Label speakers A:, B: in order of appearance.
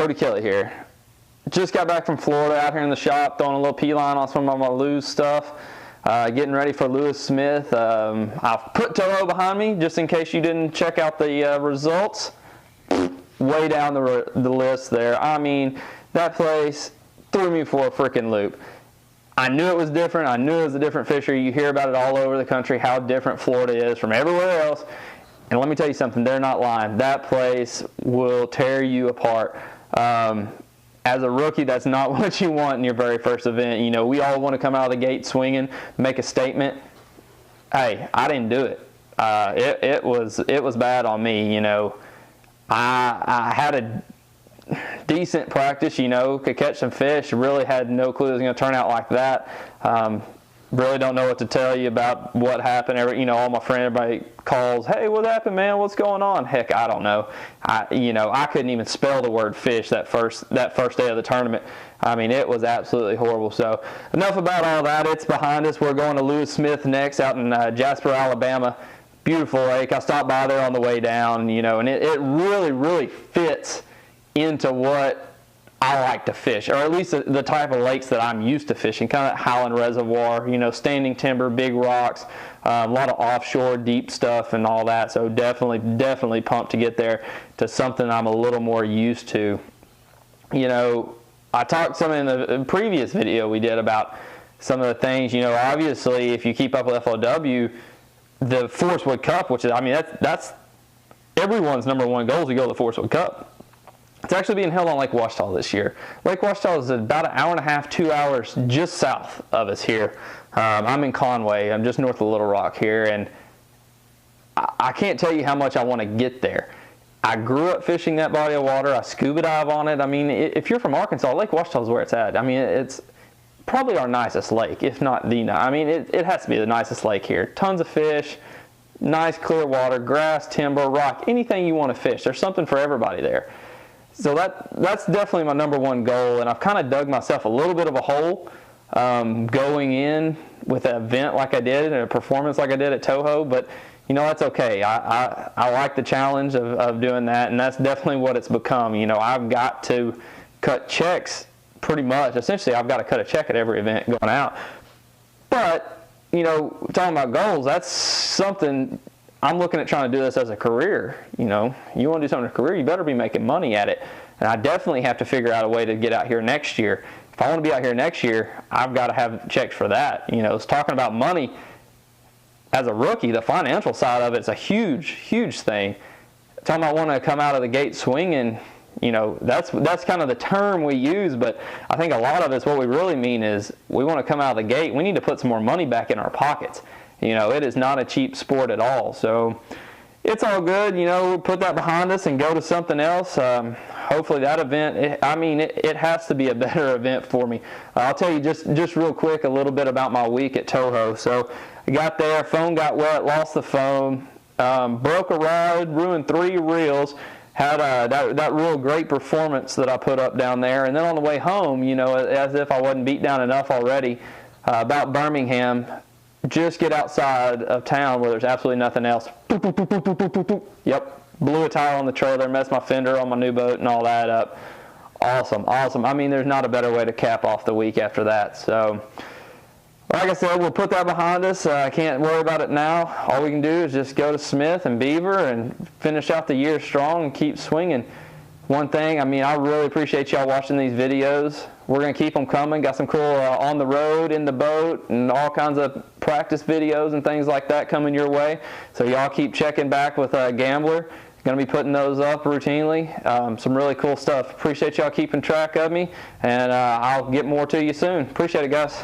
A: Cody Kelley here. Just got back from Florida, out here in the shop, throwing a little P-line on some of my Lewis stuff. Getting ready for Lewis Smith. I've put Toho behind me, just in case you didn't check out the results. Way down the list there. I mean, that place threw me for a freaking loop. I knew it was different. I knew it was a different fishery. You hear about it all over the country, how different Florida is from everywhere else. And let me tell you something, they're not lying. That place will tear you apart. As a rookie, that's not what you want in your very first event. You know, we all want to come out of the gate swinging, make a statement. Hey, I didn't do it. It was bad on me. You know, I had a decent practice. You know, could catch some fish. Really had no clue it was going to turn out like that. Really don't know what to tell you about what happened. All my friends, everybody calls, hey, what happened, man? What's going on? Heck, I don't know. I couldn't even spell the word fish that first day of the tournament. I mean, it was absolutely horrible. So enough about all that. It's behind us. We're going to Lewis Smith next out in Jasper, Alabama. Beautiful lake. I stopped by there on the way down, and it really, really fits into what I like to fish, or at least the type of lakes that I'm used to fishing, kind of Howland Reservoir, standing timber, big rocks, a lot of offshore deep stuff and all that. So definitely pumped to get there to something I'm a little more used to. I talked some in the previous video we did about some of the things, obviously if you keep up with FLW, the Forest Wood Cup, which is, that's everyone's number one goal is to go to the Forest Wood Cup. It's actually being held on Lake Washita this year. Lake Washita is about an hour and a half, 2 hours just south of us here. I'm in Conway. I'm just north of Little Rock here, and I can't tell you how much I want to get there. I grew up fishing that body of water. I scuba dive on it. I mean, if you're from Arkansas, Lake Washita is where it's at. I mean, it's probably our nicest lake, if not the. I mean, it has to be the nicest lake here. Tons of fish, nice clear water, grass, timber, rock, anything you want to fish. There's something for everybody there. So that's definitely my number one goal, and I've kind of dug myself a little bit of a hole going in with an event like I did and a performance like I did at Toho, but that's okay. I like the challenge of doing that, and that's definitely what it's become. I've got to cut checks pretty much. Essentially, I've got to cut a check at every event going out. But, talking about goals, that's something I'm looking at trying to do this as a career. You want to do something as a career, you better be making money at it. And I definitely have to figure out a way to get out here next year. If I want to be out here next year, I've got to have checks for that. It's talking about money. As a rookie, the financial side of it's a huge, huge thing. Talking about wanting to come out of the gate swinging, that's kind of the term we use, but I think a lot of it's what we really mean is we want to come out of the gate. We need to put some more money back in our pockets. It is not a cheap sport at all. So it's all good. We'll put that behind us and go to something else. Hopefully that event, it has to be a better event for me. I'll tell you just real quick a little bit about my week at Toho. So I got there, phone got wet, lost the phone, broke a rod, ruined 3 reels, had that real great performance that I put up down there. And then on the way home, as if I wasn't beat down enough already, about Birmingham, just get outside of town where there's absolutely nothing else. Boop, boop, boop, boop, boop, boop, boop, boop. Yep, blew a tire on the trailer, messed my fender on my new boat and all that up. Awesome. There's not a better way to cap off the week after that. So, like I said, we'll put that behind us. I can't worry about it now. All we can do is just go to Smith and Beaver and finish out the year strong and keep swinging. One thing, I really appreciate y'all watching these videos. We're going to keep them coming. Got some cool on the road, in the boat, and all kinds of practice videos and things like that coming your way. So y'all keep checking back with Gambler. Going to be putting those up routinely. Some really cool stuff. Appreciate y'all keeping track of me, and I'll get more to you soon. Appreciate it, guys.